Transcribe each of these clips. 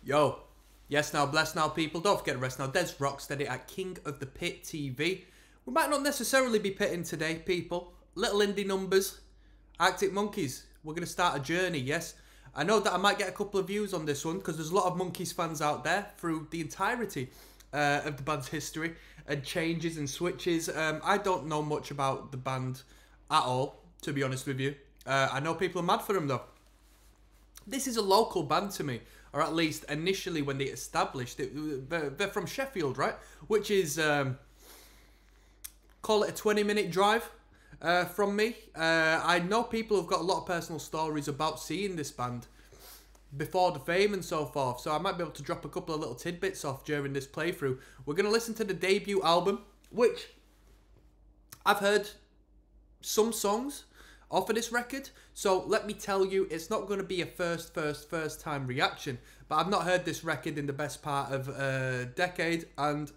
Yo, yes now, bless now people, don't forget to rest now. Des Rocksteady at King of the Pit TV. We might not necessarily be pitting today, people. Little indie numbers, Arctic Monkeys. We're going to start a journey, yes. I know that I might get a couple of views on this one because there's a lot of Monkeys fans out there through the entirety of the band's history and changes and switches. I don't know much about the band at all, to be honest with you. I know people are mad for them though. This is a local band to me, or at least initially when they established it. They're from Sheffield, right? Which is, call it a 20-minute drive from me. I know people have got a lot of personal stories about seeing this band before the fame and so forth, so I might be able to drop a couple of little tidbits off during this playthrough. We're going to listen to the debut album, which I've heard some songs off of this record, so let me tell you, it's not going to be a first time reaction, but I've not heard this record in the best part of a decade, and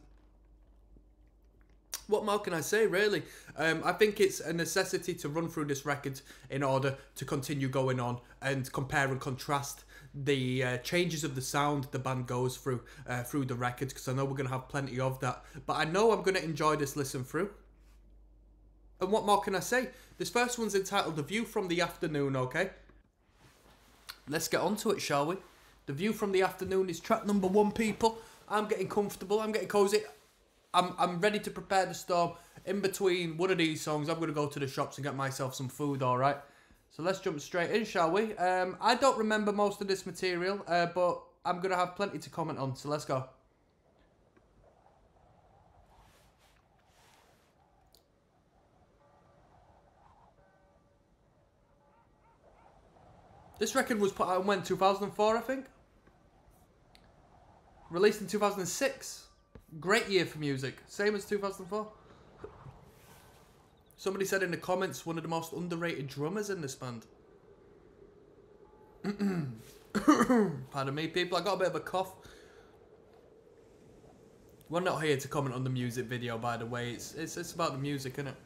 what more can I say, really? I think it's a necessity to run through this record in order to continue going on and compare and contrast the changes of the sound the band goes through the record, because I know we're going to have plenty of that, but I know I'm going to enjoy this listen through. And what more can I say? This first one's entitled The View from the Afternoon, okay? Let's get on to it, shall we? The View from the Afternoon is track number 1, people. I'm getting comfortable, I'm getting cozy. I'm ready to prepare the storm. In between one of these songs, I'm going to go to the shops and get myself some food, alright? So let's jump straight in, shall we? I don't remember most of this material, but I'm going to have plenty to comment on, so let's go. This record was put out in when? 2004, I think? Released in 2006. Great year for music. Same as 2004. Somebody said in the comments, one of the most underrated drummers in this band. Pardon me, people. I got a bit of a cough. We're not here to comment on the music video, by the way. It's about the music, isn't it?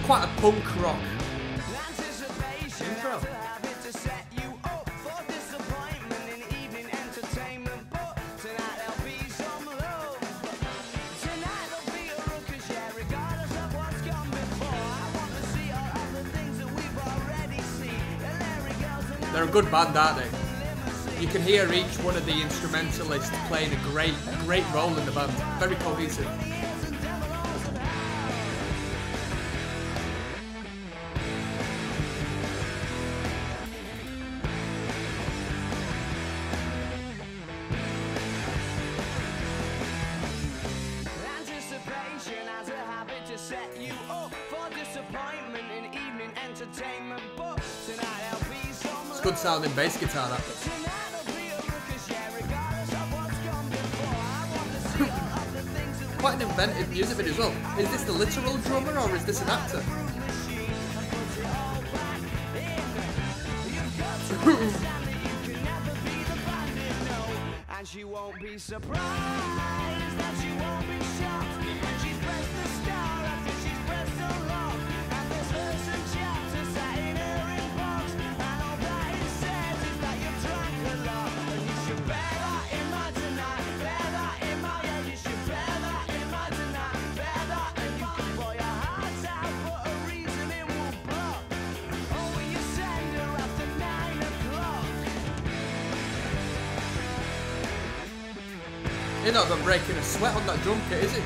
Quite a punk rock intro. They're a good band, aren't they? You can hear each one of the instrumentalists playing a great role in the band. Very cohesive. It's good sounding bass guitar, that. Quite an inventive music video as well. Is this the literal drummer or is this an actor? And she won't be surprised that she won't be shocked when she's pressed the star after she's pressed so long. And there's verse and chapters sat in her inbox, and all that it says is that you've drank a lot. And you should bear that in mind tonight, bear that in mind, yeah, you should bear that in mind tonight, bear that in mind. Boy, your heart's out for a reason it won't block. Oh, will you send her after 9 o'clock? You're not even breaking a sweat on that drum kit, is it?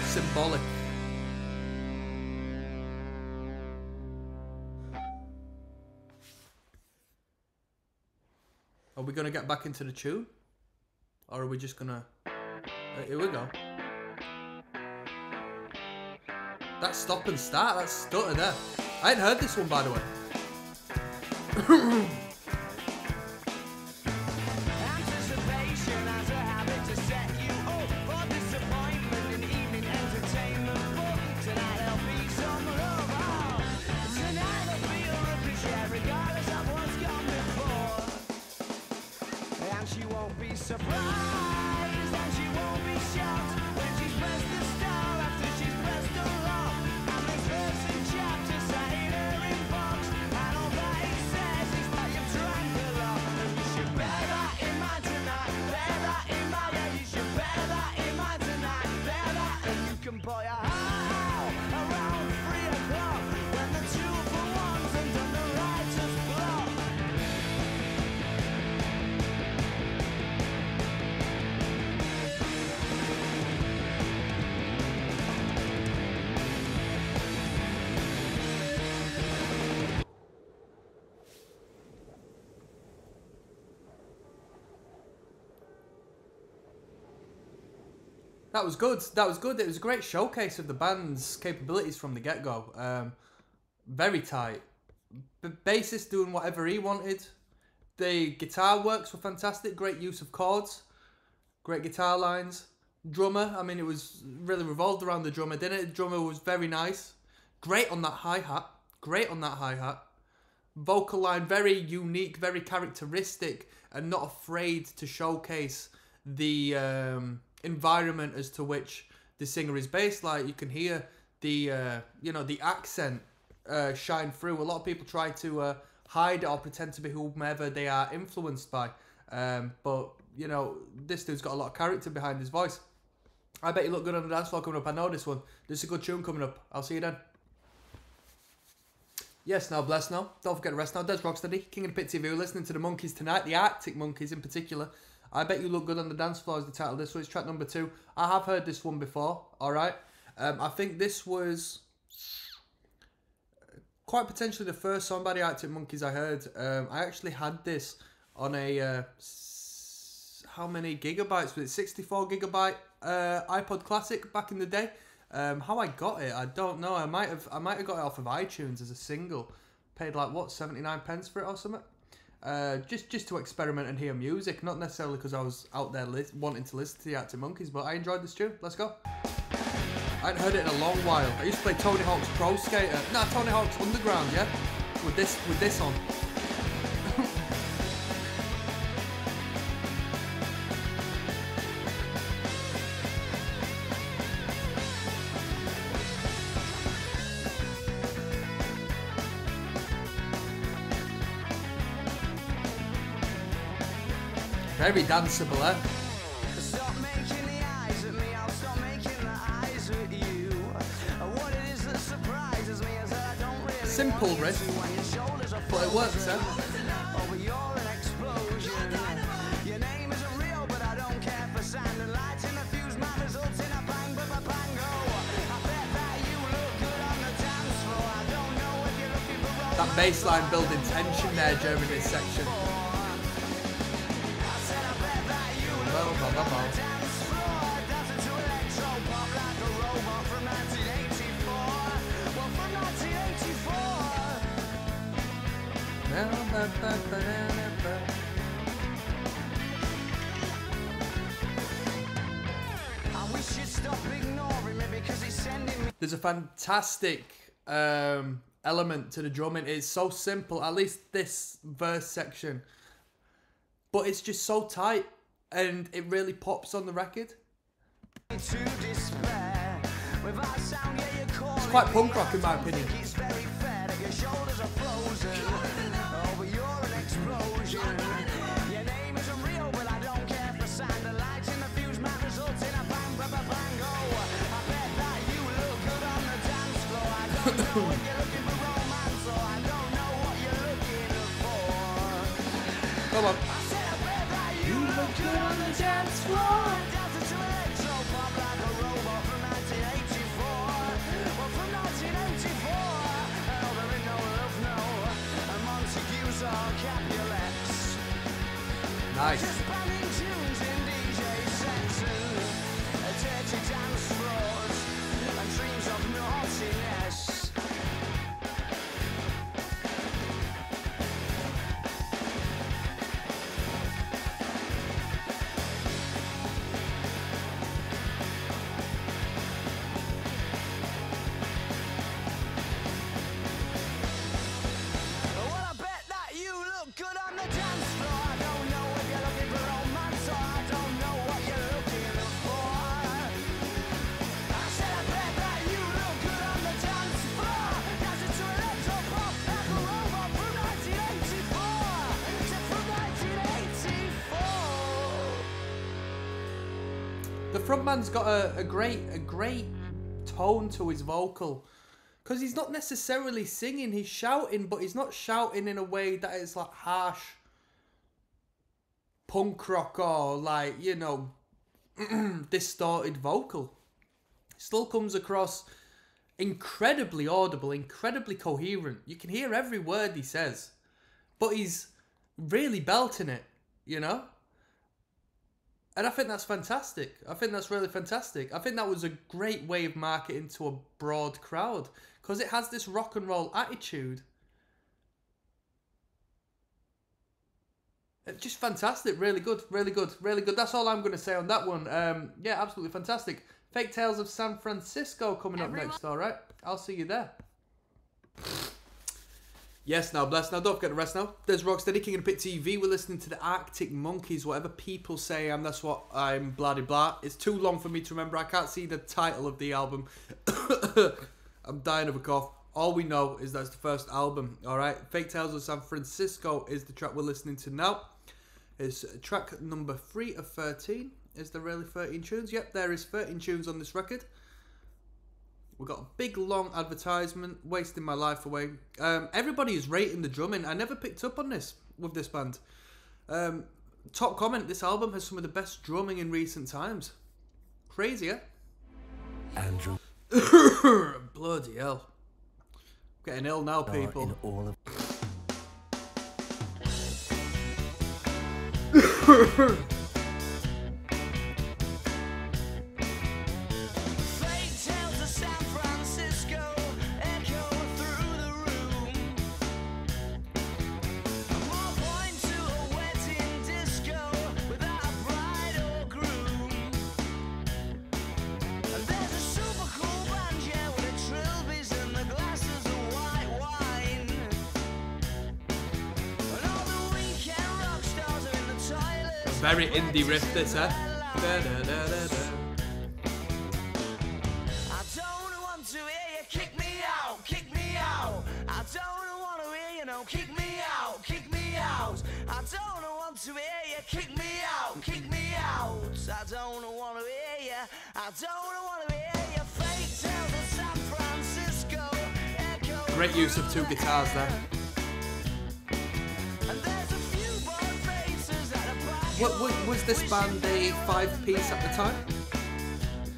Symbolic. Are we going to get back into the tune? Or are we just going to... here we go. That stop and start, that stutter there. I ain't heard this one, by the way. Anticipation as a habit to set you up for disappointment in evening entertainment. But tonight there'll be some love. Oh, tonight there'll be a ricochet regardless of what's gone before. And she won't be surprised, and she won't be shocked when she's pressed the star after she's pressed the lock. And this verse and chapter sat in her inbox, and all that it says is that you've drank a lot. And you should bear that in mind tonight, bear that in mind, yeah, you should bear that in mind tonight, bear that, and you can put your heart out around 3 o'clock when the 2 for 1's and done the writer's block. That was good. That was good. It was a great showcase of the band's capabilities from the get-go. Very tight. The bassist doing whatever he wanted. The guitar works were fantastic. Great use of chords. Great guitar lines. Drummer, I mean, it was really revolved around the drummer, didn't it? The drummer was very nice. Great on that hi-hat. Great on that hi-hat. Vocal line, very unique, very characteristic, and not afraid to showcase the environment as to which the singer is based. Like, you can hear the you know, the accent shine through. A lot of people try to hide it or pretend to be whomever they are influenced by, but you know, this dude's got a lot of character behind his voice. I bet you look good on the dance floor coming up. I know this one. This is a good tune coming up. I'll see you then. Yes, now bless now. Don't forget to rest now. Des Rocksteady, King of the Pit TV, listening to the Monkeys tonight, the Arctic Monkeys in particular. I bet you look good on the dance floor is the title of this one. It's track number 2. I have heard this one before, alright? I think this was quite potentially the first song by the Arctic Monkeys I heard. I actually had this on a, how many gigabytes was it? 64 gigabyte iPod Classic back in the day. How I got it, I don't know. I might have got it off of iTunes as a single. Paid like, what, 79 pence for it or something? Just to experiment and hear music, not necessarily because I was out there wanting to listen to the Arctic Monkeys, but I enjoyed this tune. Let's go. I hadn't heard it in a long while. I used to play Tony Hawk's Pro Skater. No, Tony Hawk's Underground, yeah? With this on. Very danceable, eh? Stop making the eyes at me, I'll stop making the eyes at you. What it is that surprises me is that I don't really simple riff, but it works, eh? Oh, but you're an explosion. Your name isn't real, but I don't care for sand and lights in a fuse. My results in a bang, bango. I bet that you look good on the dance floor. I don't know if you're looking for that bass line building tension there during this section. There's a fantastic element to the drumming. It's so simple, at least this verse section, but it's just so tight and it really pops on the record. It's quite punk rock in my opinion. Come on. You look good on the dance floor. Nice. frontman's got a great tone to his vocal, because he's not necessarily singing, he's shouting, but he's not shouting in a way that is like harsh punk rock or like, you know, distorted vocal. It still comes across incredibly audible, incredibly coherent. You can hear every word he says, but he's really belting it, you know? And I think that's fantastic. I think that's really fantastic. I think that was a great way of marketing to a broad crowd, because it has this rock and roll attitude. Just fantastic. Really good. Really good. Really good. That's all I'm going to say on that one. Yeah, absolutely fantastic. Fake Tales of San Francisco coming up next, all right? I'll see you there. Yes, now, bless. Now, don't forget the rest now. There's Rocksteady, King of the Pit TV. We're listening to the Arctic Monkeys. Whatever people say that's what I'm, blah, de blah. It's too long for me to remember. I can't see the title of the album. I'm dying of a cough. All we know is that's the first album, all right? Fake Tales of San Francisco is the track we're listening to now. It's track number 3 of 13. Is there really 13 tunes? Yep, there is 13 tunes on this record. We've got a big, long advertisement, wasting my life away. Everybody is rating the drumming. I never picked up on this with this band. Top comment, this album has some of the best drumming in recent times. Crazy, eh? Andrew. Bloody hell. Getting ill now, people. In all of Fake tales of San Francisco echo through the room. More point to a wedding disco without a bride or groom. And there's a super cool band, yeah, with the trilbies and the glasses of white wine. And all the weekend rock stars are in the toilets. Very indie riff, this, eh? Da, da, da, da, da. I don't want to hear you kick me out, kick me out. I don't want to hear you no kick me out, kick me out. I don't want to hear you kick me out, kick me out. I don't want to hear you, I don't want to hear you. Fake tales of San Francisco echo. Great use of 2 guitars there. And there's a few bored faces at the back. Was this band a 5-piece at the time?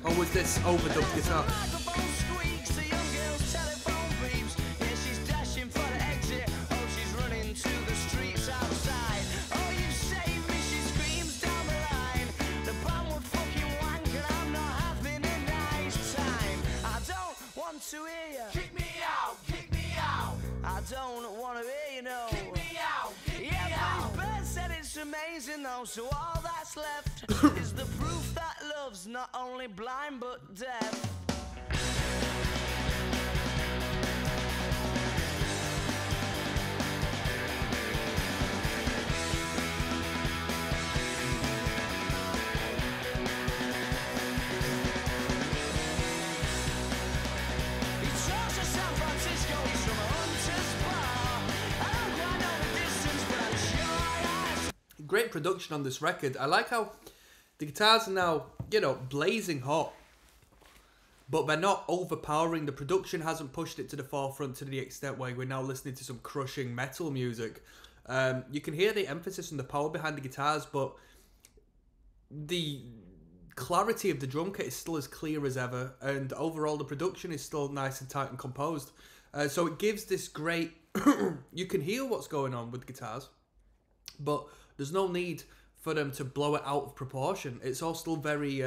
Or was this overdubbed guitar? Microphone squeaks, the young girl's telephone beeps. Yeah, she's dashing for the exit. Oh, she's running to the streets outside. Oh, you saved me, she screams down the line. The band would fucking wank and I'm not having a nice time. I don't want to hear you. Kick me out, kick me out. I don't want to hear you, no. Kick me out, kick me out. Bird said it's amazing though, so all that's left is the proof that love's not only blind but deaf. He talks to San Francisco, he's from a hunter's bar. I don't quite know the distance, but I'm sure I have. Great production on this record. I like how the guitars are now, you know, blazing hot, but they're not overpowering. The production hasn't pushed it to the forefront to the extent where we're now listening to some crushing metal music. You can hear the emphasis and the power behind the guitars, but the clarity of the drum kit is still as clear as ever, and overall the production is still nice and tight and composed. So it gives this great... you can hear what's going on with guitars, but there's no need for them to blow it out of proportion. It's all still very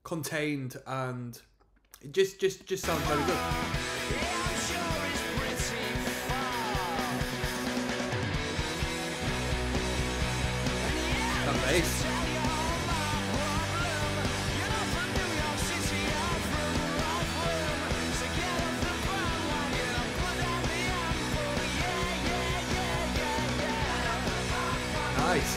contained, and it just sounds very good. Yeah, I'm sure it's pretty far. And yeah, That bass. tell you all my problem. You're not from New York City, I'm from Rockland. So get off the bandwagon and put down the ample. Yeah, yeah, yeah, yeah, yeah. Nice.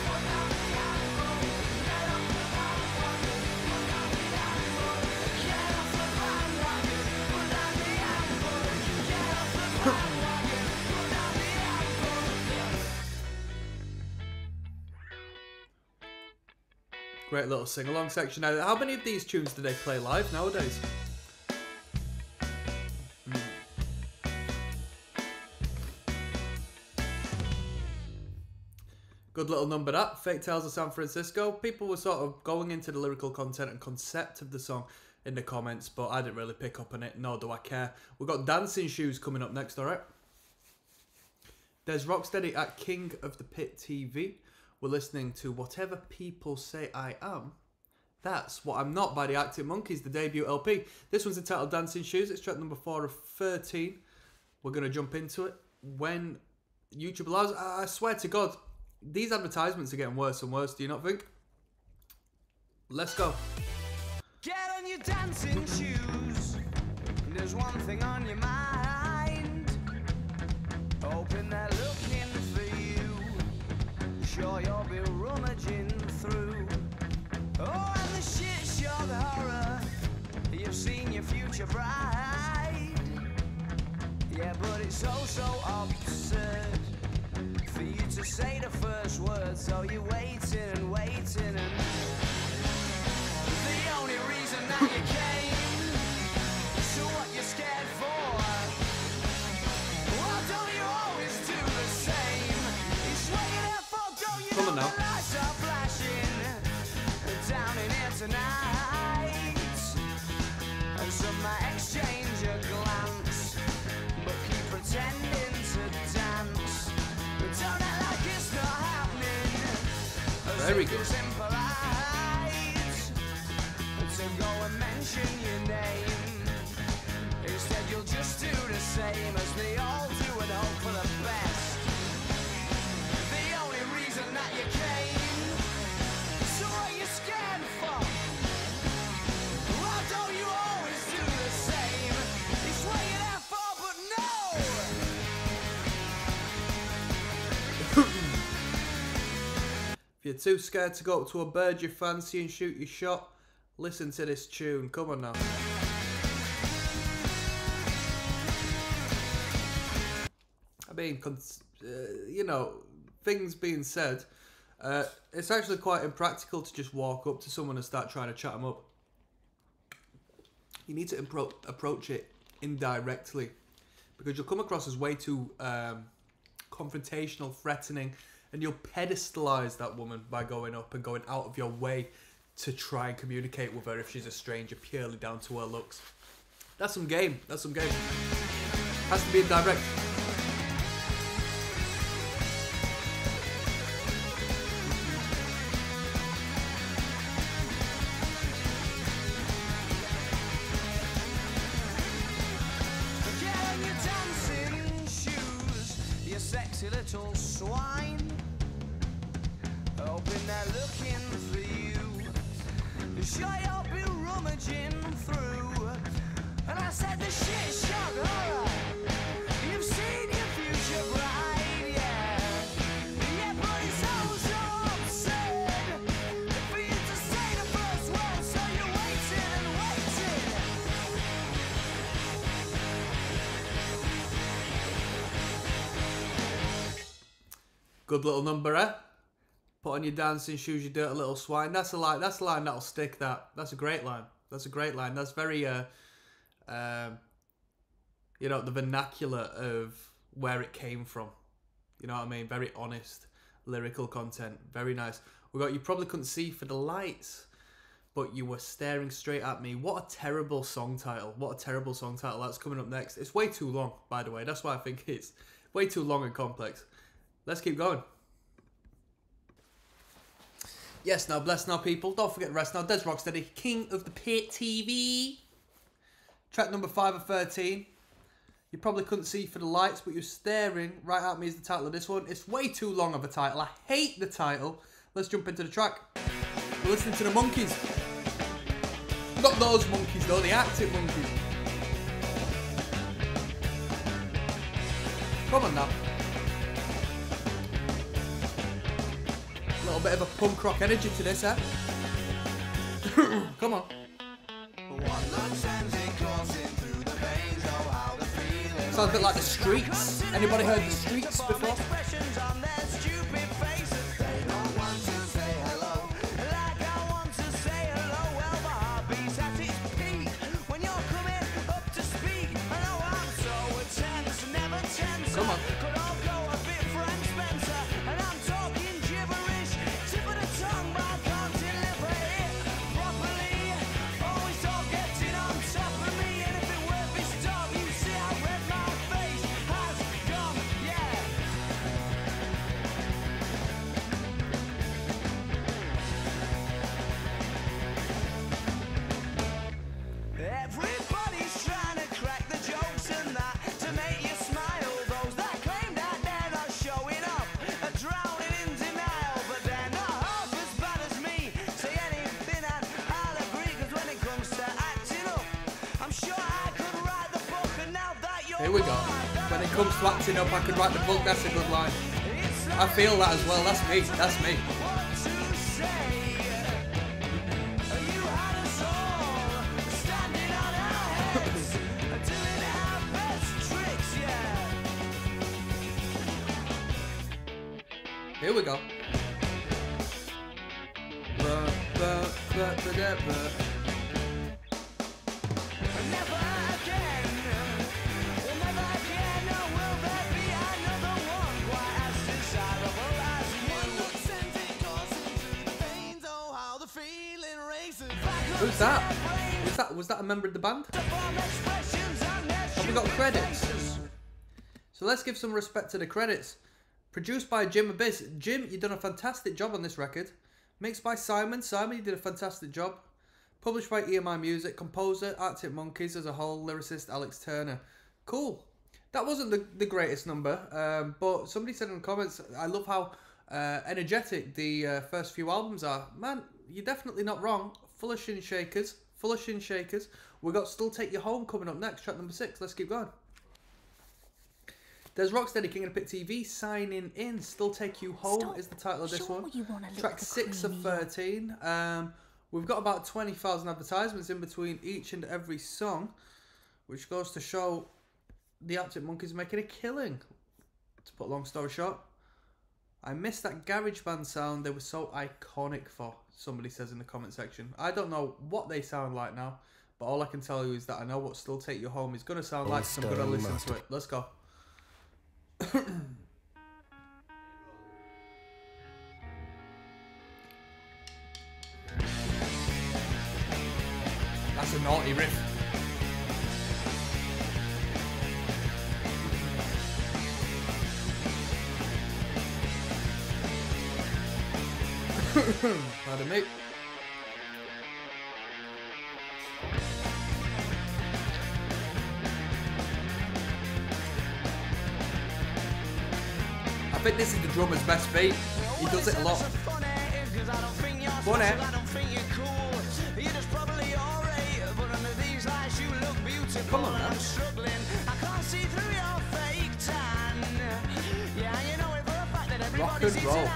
Great little sing-along section. Now, how many of these tunes do they play live nowadays? Good little number that. Fake Tales of San Francisco. People were sort of going into the lyrical content and concept of the song in the comments, but I didn't really pick up on it, nor do I care. We've got Dancing Shoes coming up next, alright? There's Rocksteady at King of the Pit TV. We're listening to Whatever People Say I Am. That's What I'm Not by the Arctic Monkeys, the debut LP. This one's entitled Dancing Shoes. It's track number 4 of 13. We're going to jump into it when YouTube allows. I swear to God, these advertisements are getting worse and worse, do you not think? Let's go. Get on your dancing shoes. There's one thing on your mind. Hoping they're looking for you. Sure you'll be rummaging through. Oh, and the shit show, the horror. You've seen your future bride. Yeah, but it's so absurd for you to say the first word. So you're waiting and waiting and the only reason that you came, so what you're scared for? Well, don't you always do the same? It's what you're there for, don't you? Come on now. The lights are flashing down in here tonight, and some might exchange a glance, but keep pretending to dance. But don't act like it's not happening. Very good. So go and mention your name. Instead you'll just do the same as they all do and hope for the best. The only reason that you came, so what you scared for? Why don't you always do the same? It's what you're there for, but no! If you're too scared to go up to a bird you fancy and shoot your shot, listen to this tune. Come on now. I mean, you know, things being said, it's actually quite impractical to just walk up to someone and start trying to chat them up. You need to approach it indirectly, because you'll come across as way too confrontational, threatening, and you'll pedestalize that woman by going up and going out of your way to try and communicate with her if she's a stranger purely down to her looks. That's some game. That's some game. Has to be indirect. Get on your dancing shoes, you sexy little swine. Hoping they're looking for you. Sure you'll be rummaging through. And I said the shit shock horror. You've seen your future bride, yeah. Yeah, but it's so absurd for you to say the first word. So you're waiting and waiting. Good little number, eh? Put on your dancing shoes, you dirty little swine. That's a line. That's a line that'll stick. That's a great line. That's a great line. That's very, you know, the vernacular of where it came from. You know what I mean? Very honest, lyrical content. Very nice. We got You Probably Couldn't See for the Lights, but You Were Staring Straight at Me. What a terrible song title. What a terrible song title. That's coming up next. It's way too long, by the way. That's why I think it's way too long and complex. Let's keep going. Yes, now, bless now, people. Don't forget the rest now. Des Rocksteady, King of the Pit TV. Track number 5 of 13. You probably couldn't see for the lights, but you're staring right at me is the title of this one. It's way too long of a title. I hate the title. Let's jump into the track. We're listening to the Monkeys. Not those monkeys, though. The Arctic Monkeys. Come on now. A little bit of a punk rock energy to this, eh? Come on. Sounds a bit like The Streets. Anybody heard The Streets before? Come on. Could all go a bit Frank Spencer, and I'm talking gibberish. Tip of the tongue, but I can't deliver it properly. Always all getting on top of me, and if it were this dog, you see how red my face has gone. Yeah. Everybody's trying to crack the jokes and that to make you smile. Those that claim that they're not showing up are drowning in denial, but they're not half as bad as me. Say anything and I'll agree, 'cause when it comes to acting up, I'm sure I could write the book. And now that you're Here we go. When it comes to acting up, I could write the book. That's a good line. I feel that as well. That's me. That's me. what to say. You had us all standing on our heads, doing our best tricks, yeah. Here we go. Never again, never again, will there be another one quite as desirable as you. Who's that? Was that a member of the band? Have we got credits? So let's give some respect to the credits. Produced by Jim Abyss. Jim, you've done a fantastic job on this record. Mixed by Simon. Simon, you did a fantastic job. Published by EMI Music. Composer, Arctic Monkeys as a whole. Lyricist, Alex Turner. Cool. That wasn't the greatest number, but somebody said in the comments, I love how energetic the first few albums are. Man, you're definitely not wrong. Full of shin shakers. We got Still Take You Home coming up next, track number 6. Let's keep going. There's Rocksteady, King of the Pit TV, signing in. Still Take You Home is the title of this one. Track 6 of 13. We've got about 20,000 advertisements in between each and every song, which goes to show the Arctic Monkeys making a killing. To put a long story short, I miss that garage band sound they were so iconic for, somebody says in the comment section. I don't know what they sound like now, but all I can tell you is that I know what Still Take You Home is going to sound like, so I'm going to listen to it. Let's go. That's a naughty riff. Pardon me. I think this is the drummer's best beat. He does it a lot. Funny. Come on, man. Rock and roll.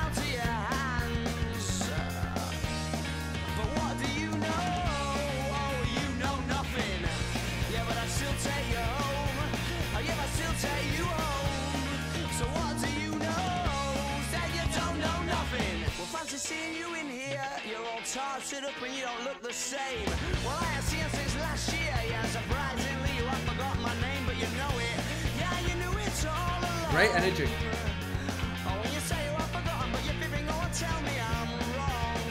Seeing you in here, you're all tarted up and you don't look the same. Well, I have seen you since last year, yeah, surprisingly you have forgotten my name, but you know it. Yeah, you knew it all along. Great energy. Oh, when you say you have forgotten, but you're fibbing, go and tell me I'm wrong.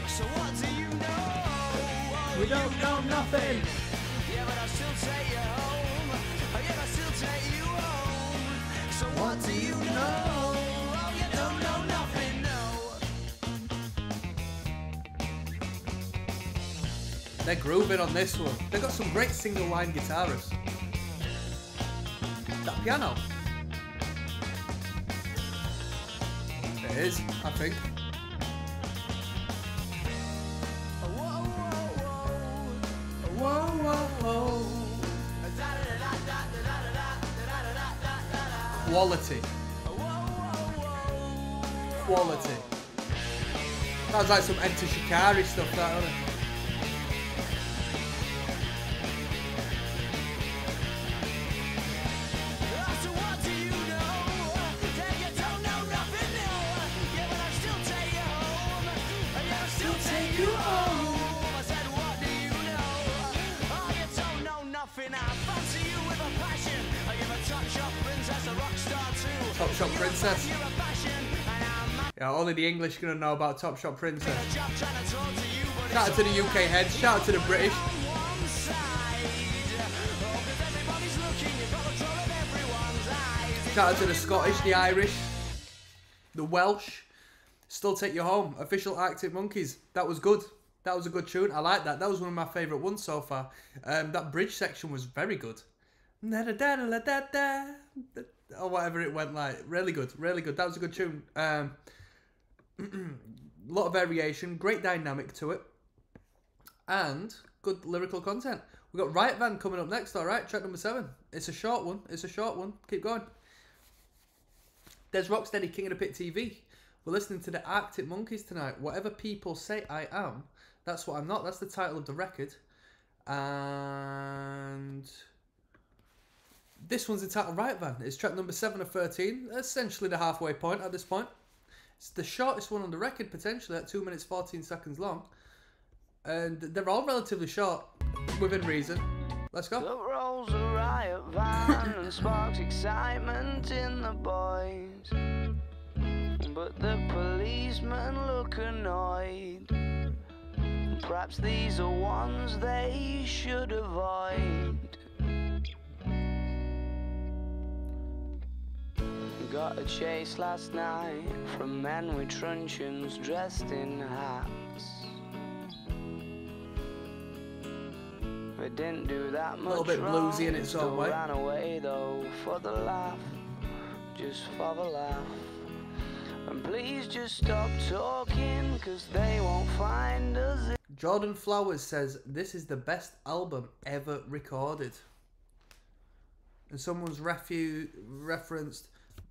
So what do you know? Oh, we don't know nothing. Yeah, but I still take you home. Oh, yeah, I still take you home. So what do you know? Oh, you don't know nothing, no. They're grooving on this one. They've got some great single line guitarists. That piano. It is, I think. Whoa, whoa, whoa. Quality. Quality. Sounds like some Enter Shikari stuff, that, doesn't it? So what do you know? That you don't know nothing, no. Yeah, but I still take you home. Yeah, I still take you home. I said, what do you know? Oh, you don't know nothing. I fancy you with a passion. I give a Top Shop Princess. Yeah, only the English gonna know about Top Shop Princess. Shout out to the UK heads, shout out to the British. Shout out to the Scottish, the Irish, the Welsh. Still Take You Home, official Arctic Monkeys. That was good. That was a good tune. I like that. That was one of my favourite ones so far. That bridge section was very good. Or whatever it went like. Really good. Really good. That was a good tune. A lot of variation. Great dynamic to it. And good lyrical content. We've got Riot Van coming up next, alright? Track number 7. It's a short one. It's a short one. Keep going. There's Rocksteady, King of the Pit TV. We're listening to the Arctic Monkeys tonight. Whatever people say I am, that's what I'm not. That's the title of the record. And this one's entitled Riot Van. It's track number 7 of 13. Essentially the halfway point at this point. It's the shortest one on the record, potentially, at 2 minutes 14 seconds long. And they're all relatively short, within reason. Let's go. The rolls a riot van and sparks excitement in the boys. But the policemen look annoyed. Perhaps these are ones they should avoid. Got a chase last night from men with truncheons dressed in hats. It didn't do that much. A little bit bluesy in its own way. Ran away though for the laugh, just for the laugh. And please just stop talking, cause they won't find us. Jordan Flowers says this is the best album ever recorded. And someone's referenced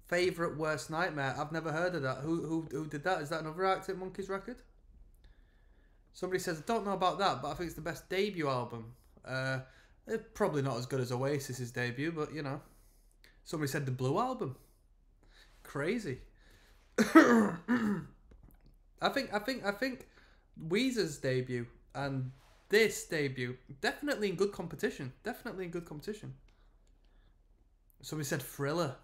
Favourite Worst Nightmare. I've never heard of that. Who did that? Is that another Arctic Monkeys record? Somebody says, I don't know about that, but I think it's the best debut album. It's probably not as good as Oasis's debut, but you know. Somebody said the Blue Album. Crazy. I think Weezer's debut and this debut definitely in good competition. Definitely in good competition. Somebody said Thriller.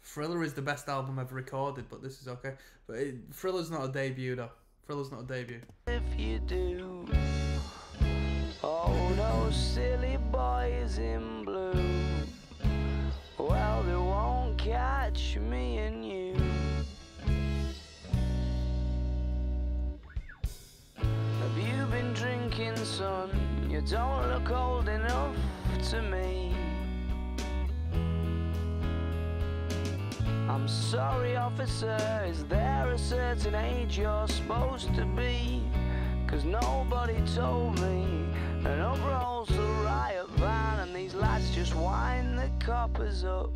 Thriller is the best album ever recorded, but this is okay. But Thriller's not a debut though. Thriller's not a debut. If you do, oh those silly boys in blue, well they won't catch me and you. Have you been drinking, son? You don't look old enough to me. I'm sorry, officer, is there a certain age you're supposed to be? Cause nobody told me. And up rolls the riot van and these lads just wind the coppers up.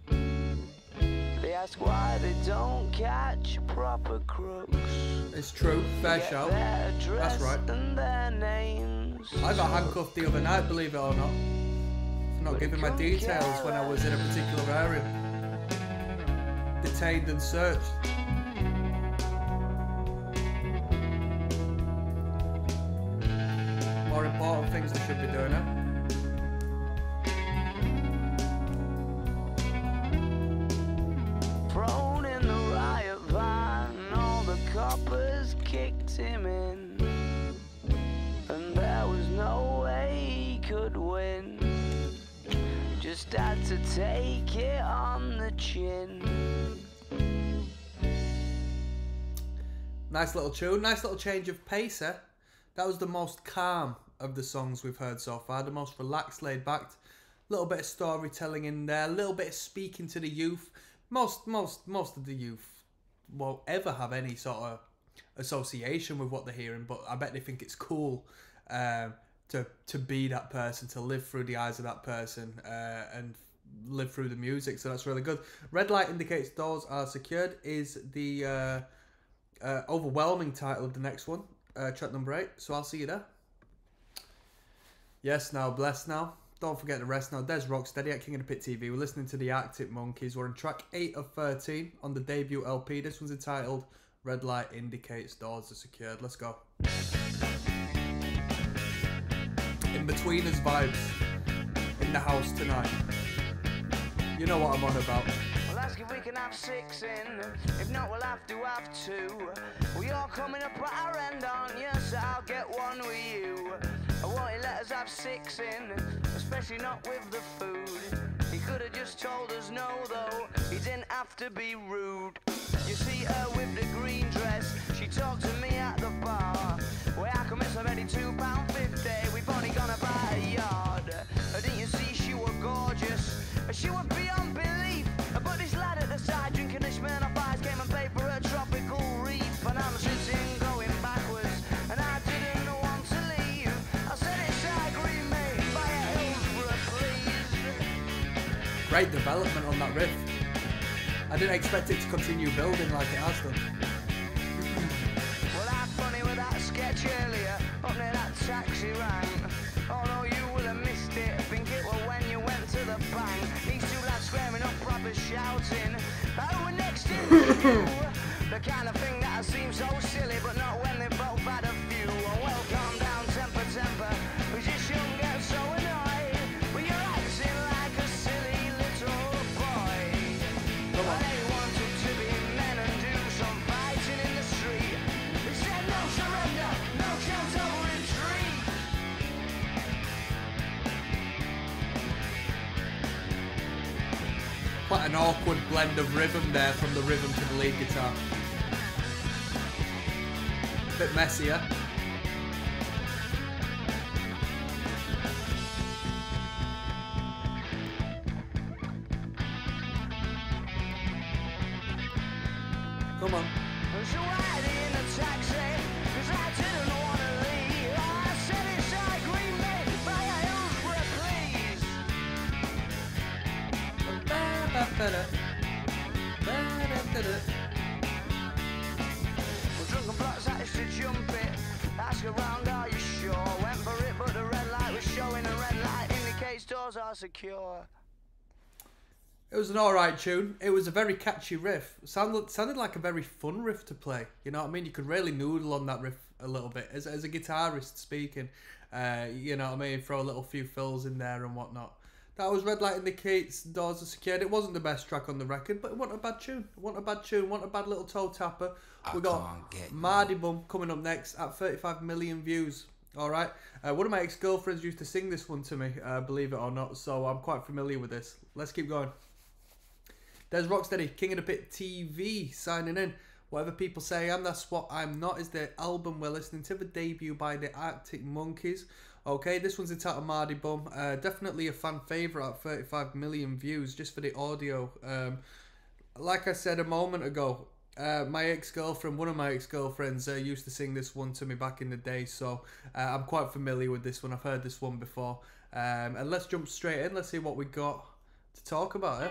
They ask why they don't catch proper crooks. It's true, fair show. That's right. And their names. I got handcuffed the other night, believe it or not, for not giving my details when I was in a particular area. Detained and searched. More important things they should be doing, huh? Thrown in the riot van, all the coppers kicked him in, and there was no way he could win. Just had to take it on the chin. Nice little tune, nice little change of pace, eh? That was the most calm of the songs we've heard so far, the most relaxed, laid back. Little bit of storytelling in there, a little bit of speaking to the youth. Most of the youth won't ever have any sort of association with what they're hearing, but I bet they think it's cool to be that person, to live through the eyes of that person, and live through the music. So that's really good. Red light indicates doors are secured is the overwhelming title of the next one, track number 8. So I'll see you there. Yes, now, bless now. Don't forget the rest now. There's Rocksteady at King of the Pit TV. We're listening to the Arctic Monkeys. We're on track 8 of 13 on the debut LP. This one's entitled Red Light Indicates Doors Are Secured. Let's go. In between us vibes in the house tonight. You know what I'm on about. I'll ask if we can have 6 in. If not, we'll have 2. Well, you're coming up at our end, aren't you? So I'll get 1 with you. I want you let us have 6 in, especially not with the food. He could have just told us no, though. He didn't have to be rude. You see her with the green dress. She talked to me at the bar. Well, how come it's already £2.50? We've only gone about a yard. Didn't you see she was gorgeous? She was beyond belief. But this lad at the side drinking the Smirnoff Ice came and paid for a tropical reef. And I'm sitting going backwards, and I didn't want to leave. I said it's I agree, mate, by a Hillsborough, please. Great development on that riff. I didn't expect it to continue building like it has done. Well, I'm funny with that sketch earlier, up near that taxi rank. Although you will have missed it, I think it was when you went to the bank. These 2 lads squaring up, proper shouting. Oh, we're next to you. The kind of thing that seems so silly, but not when they both had a few. Well, calm down, temper, temper. We just shouldn't get so annoyed. But you're acting like a silly little boy. Come on. They wanted to be men and do some fighting in the street. They said no surrender, no chance of retreat. Quite an awkward blend of rhythm there from the rhythm to the lead guitar. A bit messier. Come on. So riding in a taxi, 'cause I didn't want to leave. I said it's I agree, mate, by a Hillsborough, please. Well, drunken blocks managed to jump it. Ask around, are you sure? Went for it, but the red light was showing. A red light indicates doors are secure. It was an alright tune. It was a very catchy riff. Sounded like a very fun riff to play. You know what I mean? You could really noodle on that riff a little bit. As a guitarist speaking, you know what I mean? Throw a little few fills in there and whatnot. That was Red Light Indicates, Doors Are Secured. It wasn't the best track on the record, but it wasn't a bad tune. It wasn't a bad tune. Wasn't a bad little toe tapper. We got Mardy Bum coming up next at 35 million views. Alright. One of my ex-girlfriends used to sing this one to me, believe it or not, so I'm quite familiar with this. Let's keep going. There's Rocksteady, King of the Pit TV, signing in. Whatever people say I am, that's what I'm not, is the album we're listening to, the debut by the Arctic Monkeys. Okay, this one's entitled Mardy Bum. Definitely a fan favourite at 35 million views, just for the audio. Like I said a moment ago, my ex-girlfriend, one of my ex-girlfriends, used to sing this one to me back in the day, so I'm quite familiar with this one. I've heard this one before. And let's jump straight in. Let's see what we got to talk about, eh?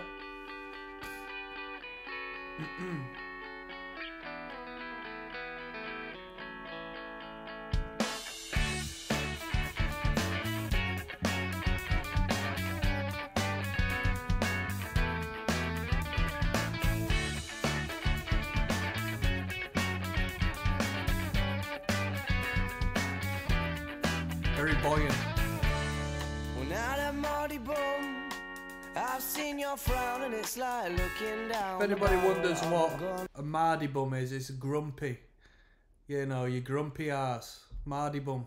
Very buoyant. Well, now that Mardy Bum, I've seen your frown and it's like looking down. If anybody wonders what a Mardy Bum is, it's grumpy. You know, you grumpy ass. Mardy Bum.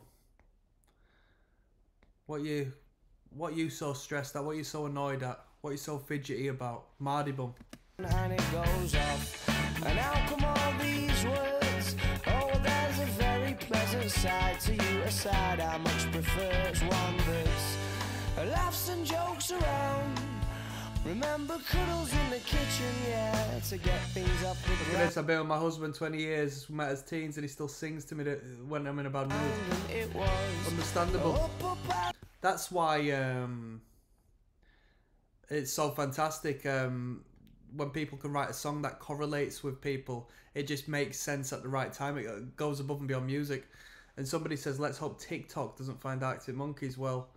What you so stressed at? What you so annoyed at? What you so fidgety about? Mardy Bum. And it goes off. And how come all these words? Oh, there's a very pleasant side to you, a side I much prefer. It's one that's laughs and jokes around. Remember cuddles in the kitchen, yeah, to get things up with the Look at this, I've been with my husband 20 years, we met as teens, and he still sings to me when I'm in a bad mood. It was Understandable. That's why it's so fantastic when people can write a song that correlates with people. It just makes sense at the right time. It goes above and beyond music. And somebody says, let's hope TikTok doesn't find Arctic Monkeys. Well,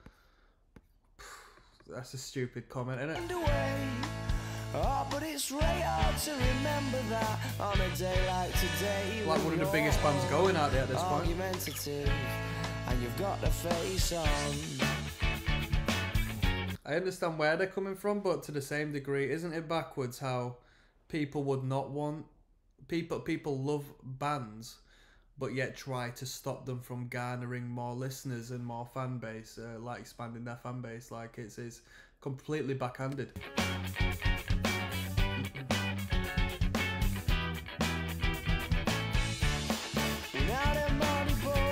that's a stupid comment, isn't it? Oh, but it's really hard to remember that on a day like today. Like one of the biggest bands going out there at this point. Argumentative, and you've got the face on. I understand where they're coming from, but to the same degree, isn't it backwards how people would not want people love bands, but yet try to stop them from garnering more listeners and more fan base, like expanding their fan base, like it's completely backhanded.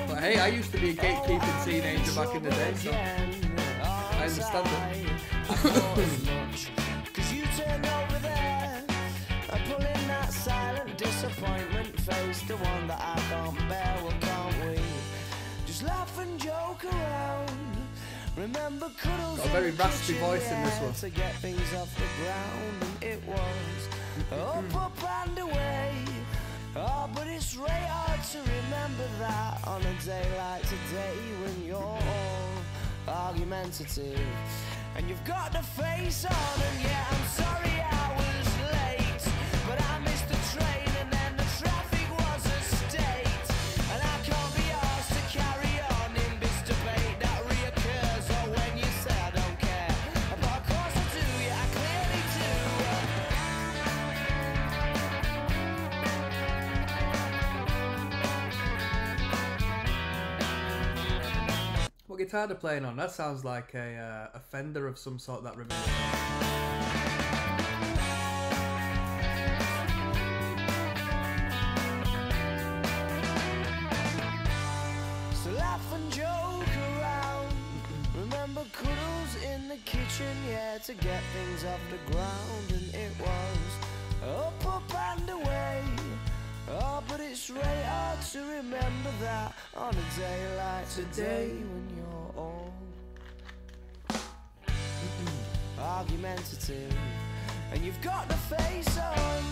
But hey, I used to be a gatekeeping teenager back in the day, so I understand it. Cause you turned over there and pulling that silent disappointment face, the one that I can't bear. Well, can't we just laugh and joke around? Remember cuddles Got a very in the raspy kitchen, voice in this yeah, one. to get things off the ground, and it was up and away. Oh, but it's really hard to remember that on a day like today when you're all argumentative and you've got the face on. And yeah, I'm sorry I was late, but I missed the train and then the traffic was a state, and I can't be asked to carry on in this debate that reoccurs. Or when you say I don't care, but of course I do, yeah, I clearly do. What guitar they're playing on? That sounds like a Fender of some sort, that reveal. So laugh and joke around. Remember cuddles in the kitchen, yeah, to get things off the ground, and it was up and away. Oh, but it's really hard to remember that on a day like today when you're all argumentative and you've got the face on.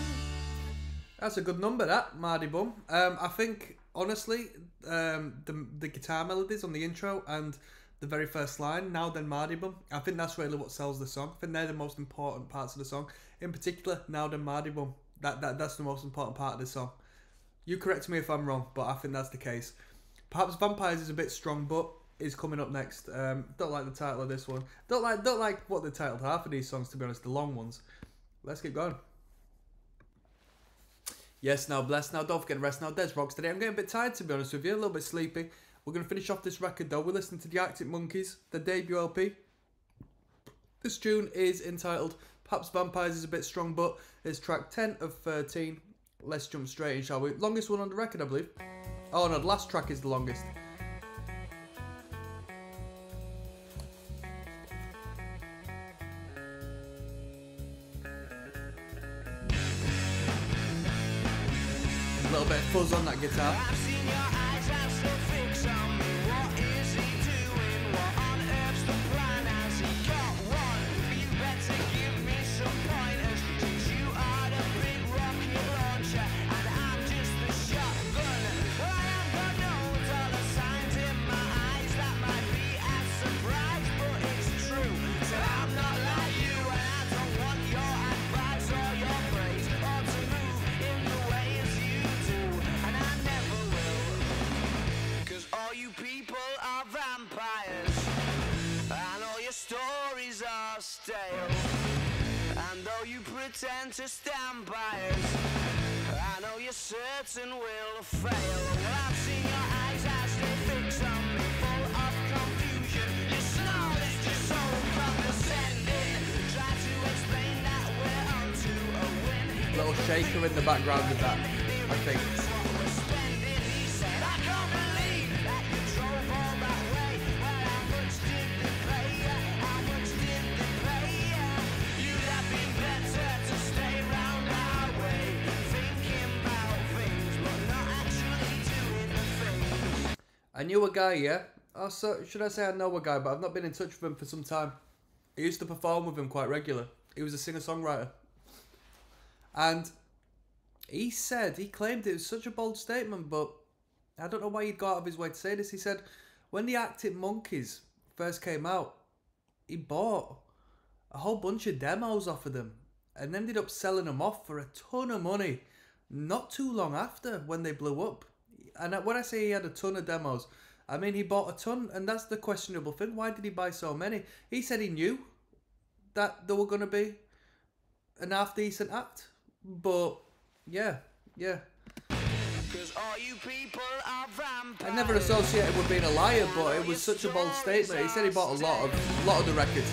That's a good number, that, Mardy Bum. I think, honestly, the guitar melodies on the intro and the very first line, Now Then Mardy Bum, I think that's really what sells the song. I think they're the most important parts of the song. In particular, Now Then Mardy Bum. That's the most important part of the song. You correct me if I'm wrong, but I think that's the case. Perhaps Vampires is a bit strong, but is coming up next. Don't like the title of this one. Don't like what they titled half of these songs, to be honest, the long ones. Let's get going. Yes, now bless. Now don't forget to rest. Now Des rocks today. I'm getting a bit tired, to be honest with you, a little bit sleepy. We're going to finish off this record though. We're listening to the Arctic Monkeys, the debut LP. This tune is entitled Perhaps Vampires is a bit strong, but it's track 10 of 13. Let's jump straight in, shall we? Longest one on the record, I believe. Oh no, the last track is the longest. A little bit of fuzz on that guitar. I've seen your eyes, I'm still fixed on me. What is he doing? What on earth's the plan? Has he got one? You better give me some pointers, since you are the big rocket launcher and I'm just the shotgun. I am God knows all the signs in my eyes that might be a surprise, but it's true. So I'm not like you, and I don't want your advice or your praise, or to move in the ways you do, and I never will. Cause all you people are vampires, and all your stories are stale. And though you pretend to stand by us, I know you're certain we'll fail. Well, I've seen your eyes as they fix on me, full of confusion. You snarl it, you're so condescending. Try to explain that we're on to a win. Little shaker in the background of that, I think. What we're spending, he said. I can't believe that you drove all that way. Well, how much did they pay ya? How much did they pay ya? You'd have been better to stay round our way, thinking about things, but not actually doing the things. I knew a guy, yeah? Oh, so should I say I know a guy, but I've not been in touch with him for some time. I used to perform with him quite regular. He was a singer-songwriter. And he claimed it was such a bold statement, but I don't know why he'd go out of his way to say this. He said, when the Arctic Monkeys first came out, he bought a whole bunch of demos off of them and ended up selling them off for a ton of money not too long after when they blew up. And when I say he had a ton of demos, I mean he bought a ton, and that's the questionable thing. Why did he buy so many? He said he knew that they were going to be an half decent act. But yeah. I never associated with being a liar, but it was such a bold statement. He said he bought a lot of the records.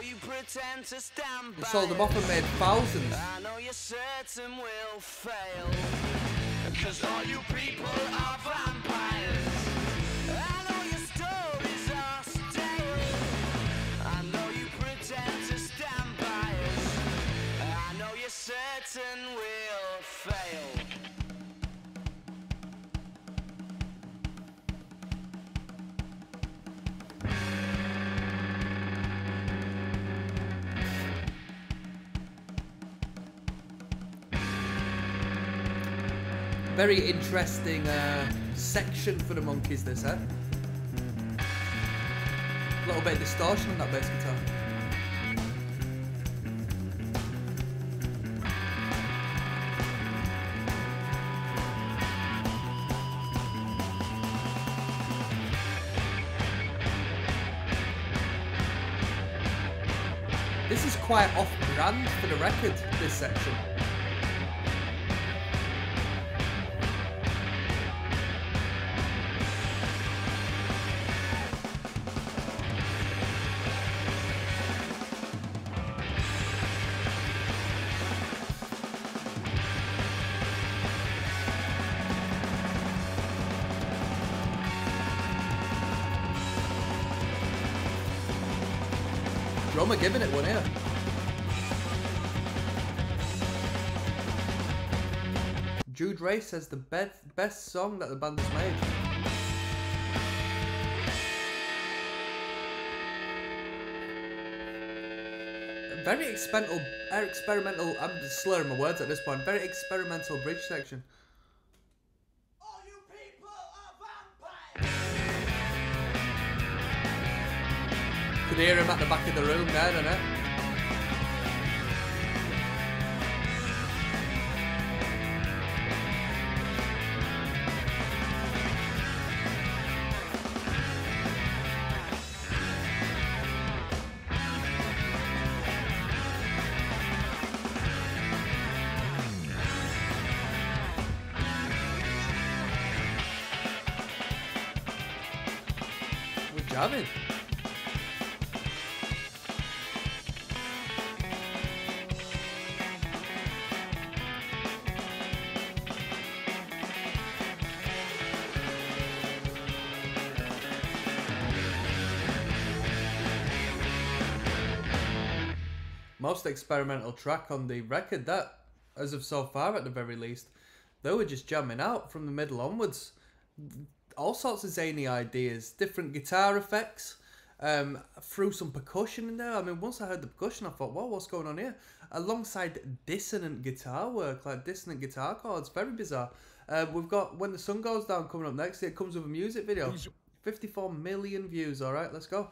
He sold them off and made thousands. I know you're certain will fail, 'cause all you people are vampires. I know your stories are stale. I know you pretend to stand by us. I know you're certain will fail. Very interesting section for the Monkees, this, eh? A little bit of distortion on that bass guitar. This is quite off-brand for the record, this section. Drummer giving it one here. Jude Ray says the best song that the band has made. Very experimental, I'm slurring my words at this point, very experimental bridge section. All you people are vampires. Could hear him at the back of the room there, didn't it? We're jamming. Most experimental track on the record, that, as of so far at the very least. They were just jamming out from the middle onwards. All sorts of zany ideas, different guitar effects, threw some percussion in there. I mean, once I heard the percussion, I thought, whoa, what's going on here? Alongside dissonant guitar work, like dissonant guitar chords, very bizarre. We've got When the Sun Goes Down coming up next. It comes with a music video. 54 million views, alright, let's go.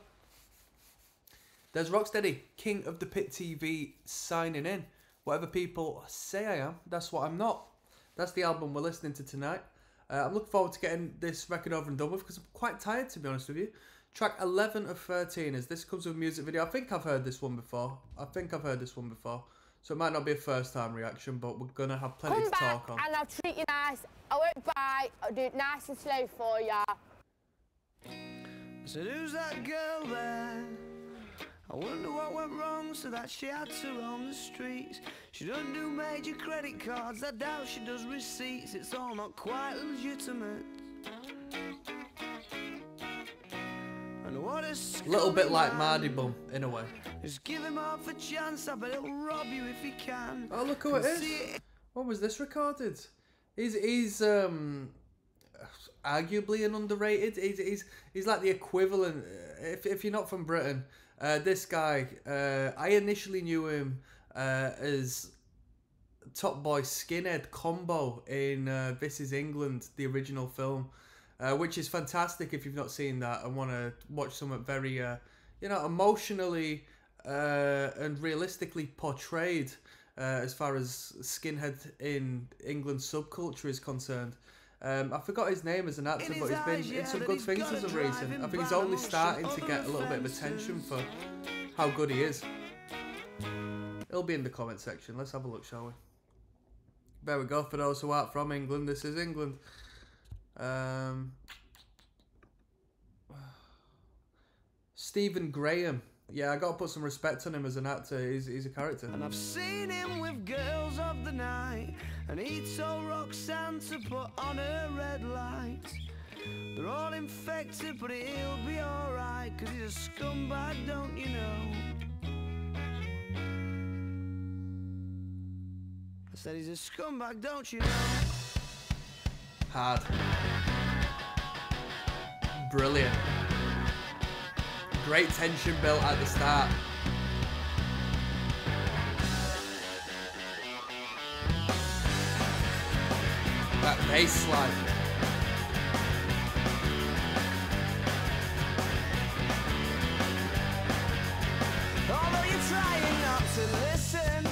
There's Rocksteady, King of the Pit TV, signing in. Whatever people say I am, that's what I'm not. That's the album we're listening to tonight. I'm looking forward to getting this record over and done with because I'm quite tired, to be honest with you. Track 11 of 13 is this, comes with a music video. I think I've heard this one before. So it might not be a first time reaction, but we're going to have plenty to talk on. And I'll treat you nice. I won't bite. I'll do it nice and slow for ya. So who's that girl there? I wonder what went wrong so that she had to roam the streets. She doesn't do major credit cards, I doubt she does receipts. It's all not quite legitimate. And what a little bit like Mardy Bum, in a way. Just give him half a chance, I bet he'll rob you if he can. Oh, look who it is. When was this recorded? He's arguably an underrated. He's like the equivalent, if you're not from Britain. This guy, I initially knew him as Top Boy Skinhead combo in This Is England, the original film, which is fantastic if you've not seen that and want to watch something very, emotionally and realistically portrayed as far as skinhead in England's subculture is concerned. I forgot his name as an actor, but he's been in some good things as of recent. I think he's only starting to get a little bit of attention for how good he is. It'll be in the comment section. Let's have a look, shall we? There we go. For those who aren't from England, this is England. Stephen Graham. Yeah, I gotta put some respect on him as an actor. He's a character. And I've seen him with girls of the night, and he told Roxanne to put on her red light. They're all infected, but he'll be alright, cause he's a scumbag, don't you know? I said he's a scumbag, don't you know? Hard. Brilliant. Great tension built at the start. That bass slide. Although you're trying not to listen,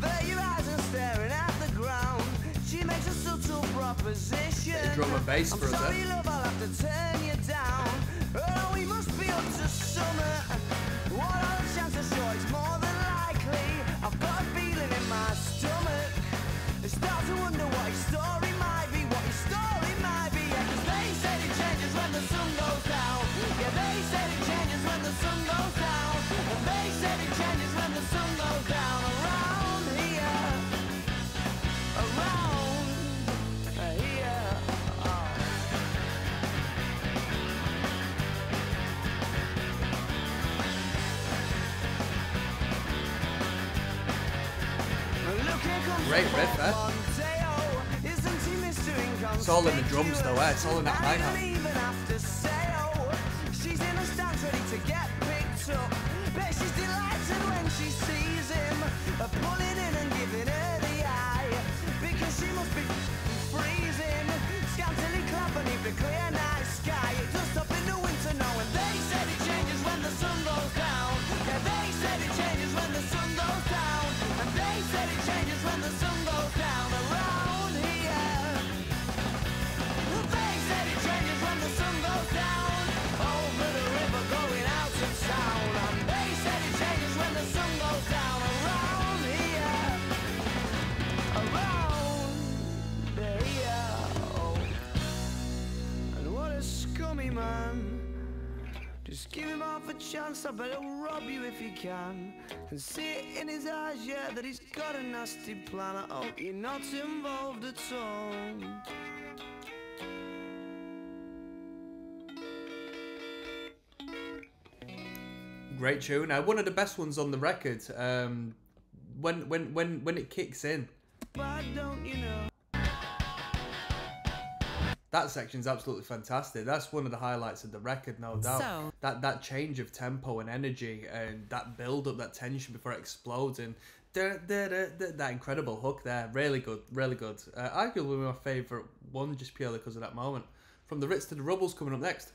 but your eyes are staring at the ground. She makes a subtle proposition. Drum and bass I'm for us, sorry, eh? love, I'll have to turn you down. Oh, we must be up to summer. What are the chances? Sure, it's more than likely. I've got a feeling in my stomach. I start to wonder what his story might be. What his story might be. Yeah, 'cause they said it changes when the sun goes down. Yeah, they said it changes when the sun goes down. And they said it changes when the sun goes down. Around here. Around here. Oh. Great riff, eh? It's all in the drums though, eh? It's all in that hi-hat. She's in a stance ready to get picked up. Bet she's delighted when she sees him pulling in and giving her the eye. Because she must be freezing, scantily clad beneath the clear night sky. It does stop in the winter now, and they said it changes when the sun goes down. Yeah, they said it changes when the sun goes down. And they said it changes when the sun goes down around here. They said it changes when the sun goes down over the river going out of town. And they said it changes when the sun goes down around here. Around here. Oh. And what a scummy man. Just give him half a chance, I bet he'll rob you if he can. And see it in his eyes, yeah, that he's got a nasty plan. I hope you're not involved at all. Great tune. One of the best ones on the record. When it kicks in. But don't you know? That section's absolutely fantastic. That's one of the highlights of the record, no doubt. So- That change of tempo and energy and that build up, that tension before it explodes, and that incredible hook there. Really good, really good. Arguably my favourite one, just purely because of that moment. From the Ritz to the Rubbles coming up next.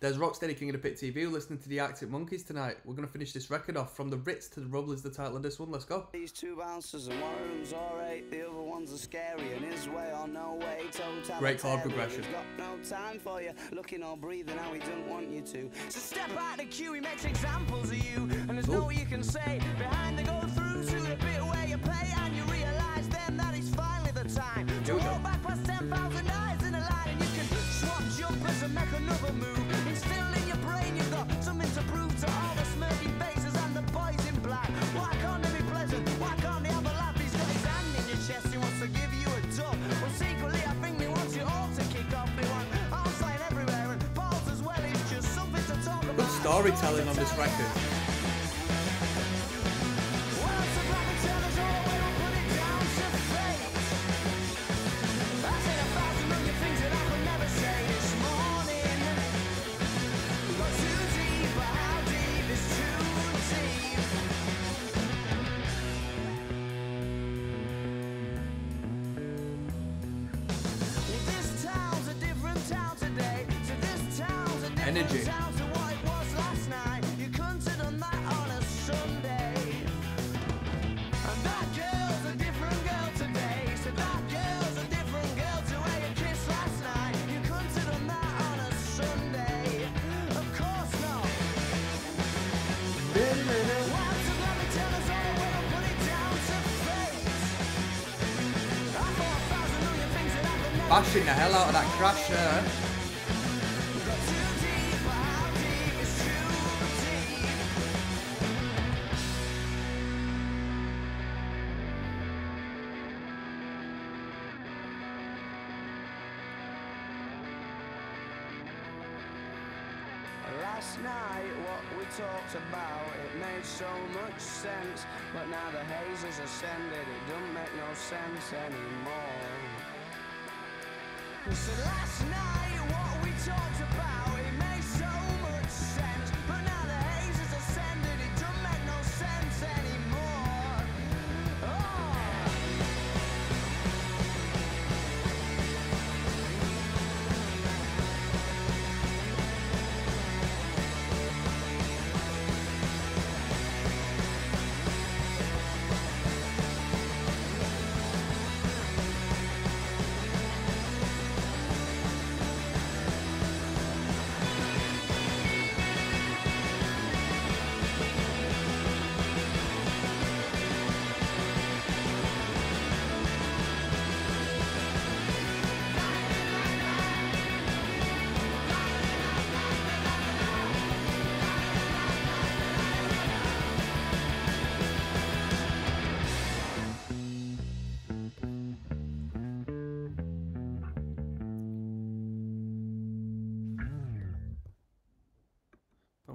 There's Rocksteady King of the Pit TV listening to the Arctic Monkeys tonight. We're going to finish this record off. From the Ritz to the Rubble is the title of this one. Let's go. These two bouncers and one of them's alright, the other one's are scary, and his way or no way, totalitarian. Great chord progression. He's got no time for you, looking or breathing how he don't want you to. So step out the queue, he makes examples of you, and there's no way you can say behind the go through to the bit where you pay, and you realise then that it's finally the time to walk back past 10,000 eyes in a line, and you can swap jumpers and make another move. It's still in your brain, you've got something to prove to all the smirking faces and the boys in black. Why can't they be pleasant? Why can't they have a laugh? He's got his hand in your chest, he wants to give you a dub. Well, secretly, I think they want you all to kick off. They want arms flying everywhere and balls as well. It's just something to talk about. Good storytelling on this record. Well, it's a black and tan, there's all way we'll put it down to fate. I said 1,000 million things that I could never say this morning. Got too deep, but how deep is too deep? Well, this town's a different town today. So this town's a different Energy. town to what it was last night. You couldn't have done that on a Sunday. And that girl's a different girl today. So that girl's a different girl to where you kissed last night. You couldn't have done that on a Sunday. Of course not. Well, so let me tell bashing the hell out of that crash there. Last night, what we talked about, it made so much sense. But now the haze has ascended, it don't make no sense anymore. So last night, what we talked about, it made so much sense. But now the haze has ascended, it don't make no sense anymore. Oh.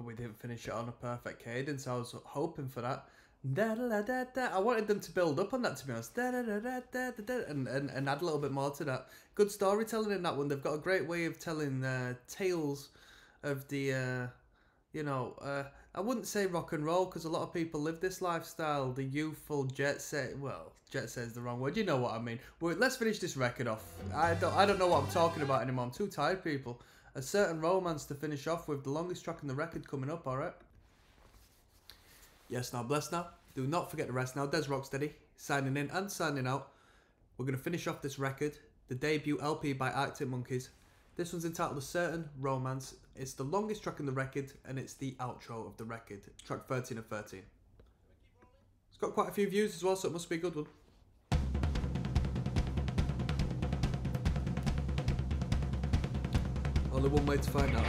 We didn't finish it on a perfect cadence. I was hoping for that. I wanted them to build up on that, to be honest. And add a little bit more to that. Good storytelling in that one. They've got a great way of telling tales of the, I wouldn't say rock and roll, because a lot of people live this lifestyle. The youthful jet set. Well, jet set is the wrong word. You know what I mean. Well, let's finish this record off. I don't know what I'm talking about anymore. I'm too tired, people. A Certain Romance to finish off with, the longest track on the record coming up, alright? Yes, now, bless now. Do not forget the rest now. Des Rocksteady, signing in and signing out. We're going to finish off this record, the debut LP by Arctic Monkeys. This one's entitled A Certain Romance. It's the longest track on the record, and it's the outro of the record, track 13 of 13. It's got quite a few views as well, so it must be a good one. Only one way to find out.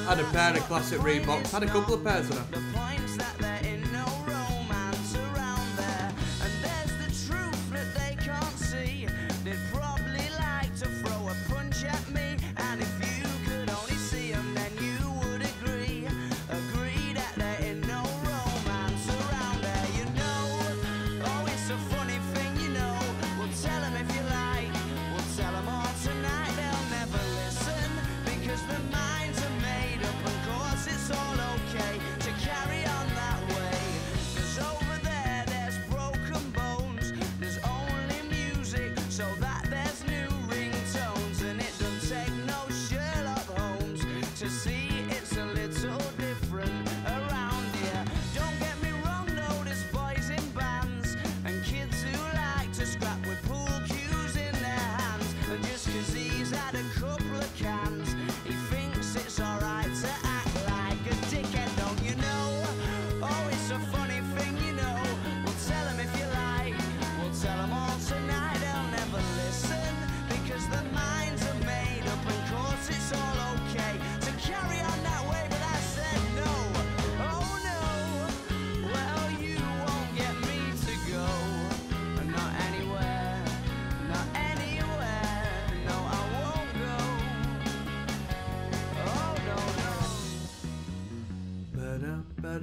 Had a pair of classic Reeboks, had a couple of pairs of them. The point's that there ain't no romance around there, and there's the truth that they can't see. They'd probably like to throw a punch at me, and if you could only see them, then you would agree that there ain't no romance around there. You know, oh, it's a funny thing, you know. We'll tell them if you like, we'll tell them all tonight. They'll never listen because their minds are made up, and 'cause it's all okay to carry on that way.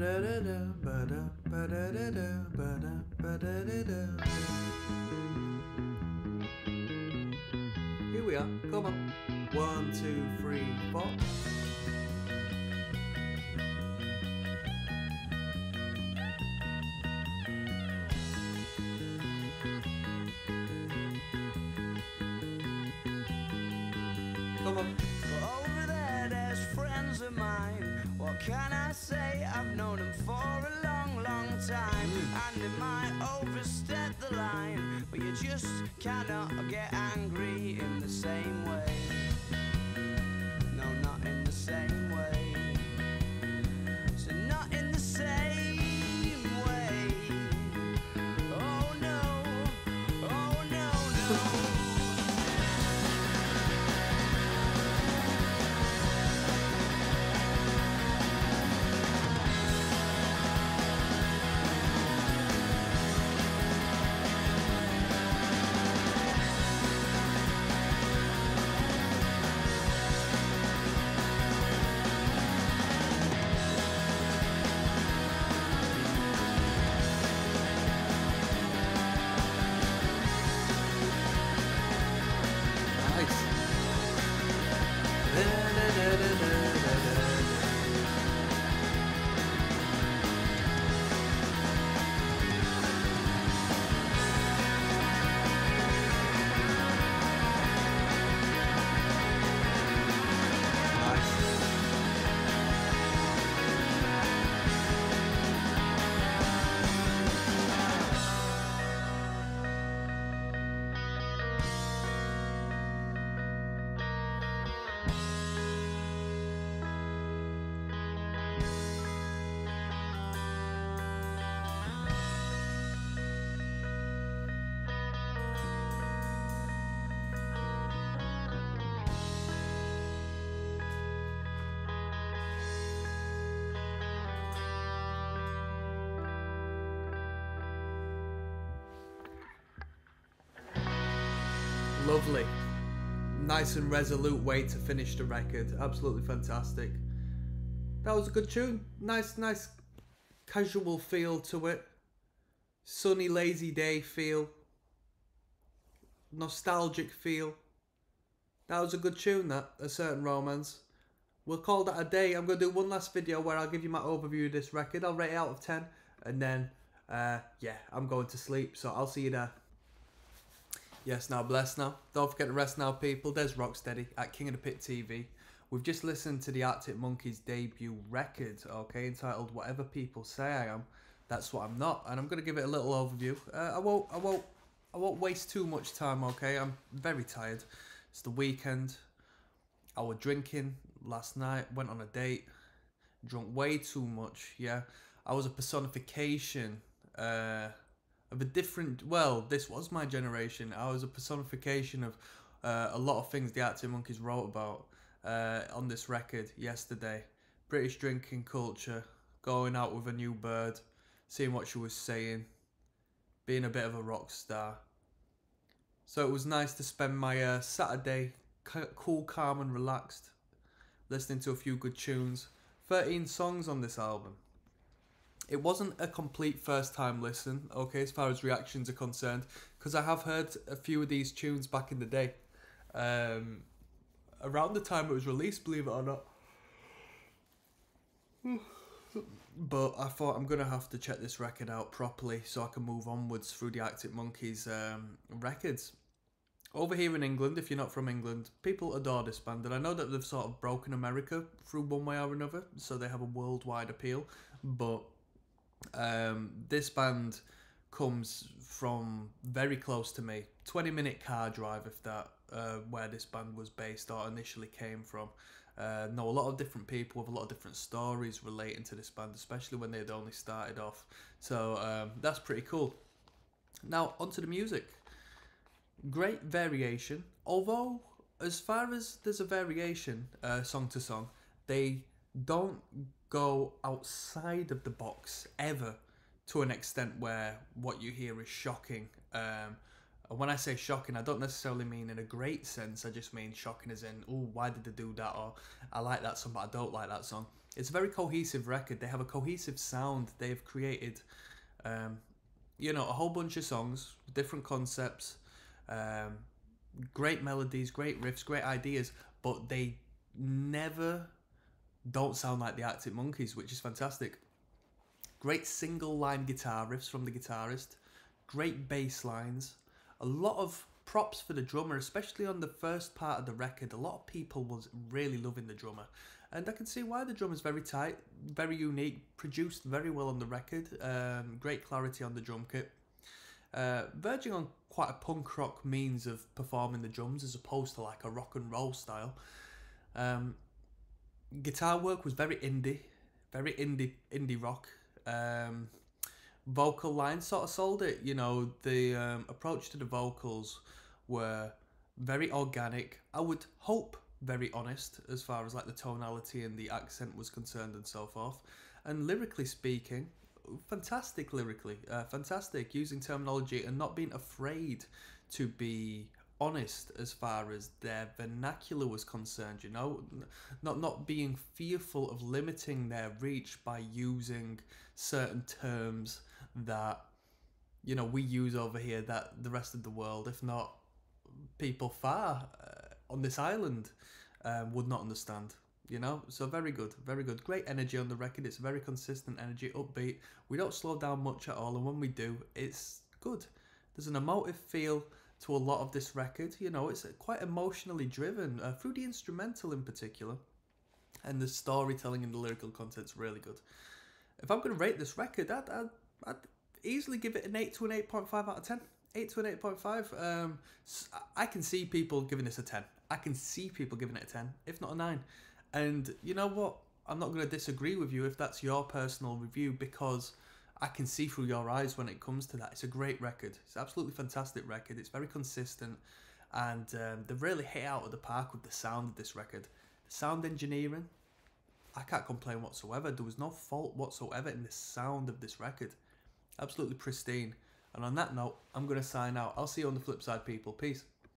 Here we are. Come on. 1, 2, 3, 4. Come on. Over there, there's friends of mine. What can I say? I've known them for a long, long time. And they might overstep the line, but you just cannot get angry in the same way. No, not in the same way. So not in the same way. Oh no, oh no, no. Lovely. Nice and resolute way to finish the record. Absolutely fantastic. That was a good tune. Nice casual feel to it. Sunny, lazy day feel. Nostalgic feel. That was a good tune, that. A Certain Romance. We'll call that a day. I'm going to do one last video where I'll give you my overview of this record. I'll rate it out of 10. And then, yeah, I'm going to sleep. So I'll see you there. Yes, now bless now. Don't forget to rest now, people. There's Rocksteady at King of the Pit TV. We've just listened to the Arctic Monkeys debut record, okay, entitled Whatever People Say I Am. That's what I'm not, and I'm gonna give it a little overview. I won't waste too much time, okay? I'm very tired. It's the weekend. I was drinking last night. Went on a date. Drunk way too much. Yeah, I was a personification. Of a different, well, this was my generation. I was a personification of a lot of things the Arctic Monkeys wrote about on this record yesterday. British drinking culture, going out with a new bird, seeing what she was saying, being a bit of a rock star. So it was nice to spend my Saturday cool, calm and relaxed, listening to a few good tunes. 13 songs on this album. It wasn't a complete first time listen, okay, as far as reactions are concerned, because I have heard a few of these tunes back in the day. Around the time it was released, believe it or not. But I thought I'm going to have to check this record out properly so I can move onwards through the Arctic Monkeys records. Over here in England, if you're not from England, people adore this band, and I know that they've sort of broken America through one way or another, so they have a worldwide appeal, but this band comes from very close to me. 20-minute car drive, if that, where this band was based or initially came from. Know a lot of different people with a lot of different stories relating to this band, especially when they had only started off. So that's pretty cool. Now, onto the music. Great variation. Although, as far as there's a variation, song to song, they don't go outside of the box ever to an extent where what you hear is shocking. And when I say shocking, I don't necessarily mean in a great sense. I just mean shocking as in, oh, why did they do that? Or I like that song, but I don't like that song. It's a very cohesive record. They have a cohesive sound. They have created, you know, a whole bunch of songs, different concepts, great melodies, great riffs, great ideas, but they never don't sound like the Arctic Monkeys, which is fantastic. Great single line guitar riffs from the guitarist, great bass lines, a lot of props for the drummer, especially on the first part of the record. A lot of people was really loving the drummer, and I can see why. The drummer's very tight, very unique, produced very well on the record, great clarity on the drum kit, verging on quite a punk rock means of performing the drums as opposed to like a rock and roll style. Guitar work was very indie rock. Vocal lines sort of sold it. You know, the approach to the vocals were very organic. I would hope very honest as far as like the tonality and the accent was concerned and so forth. And lyrically speaking, fantastic lyrically, fantastic using terminology and not being afraid to be honest as far as their vernacular was concerned, you know, not being fearful of limiting their reach by using certain terms that, you know, we use over here that the rest of the world, if not people far on this island, would not understand, you know. So very good, great energy on the record. It's very consistent energy, upbeat. We don't slow down much at all, and when we do, it's good. There's an emotive feel to a lot of this record. You know, it's quite emotionally driven, through the instrumental in particular, and the storytelling and the lyrical content's really good. If I'm going to rate this record, I'd easily give it an 8 to an 8.5 out of 10. 8 to an 8.5. I can see people giving this a 10. I can see people giving it a 10, if not a 9. And you know what? I'm not going to disagree with you if that's your personal review, because I can see through your eyes when it comes to that. It's a great record. It's an absolutely fantastic record. It's very consistent, and they've really hit out of the park with the sound of this record. The sound engineering, I can't complain whatsoever. There was no fault whatsoever in the sound of this record. Absolutely pristine. And on that note, I'm going to sign out. I'll see you on the flip side, people. Peace.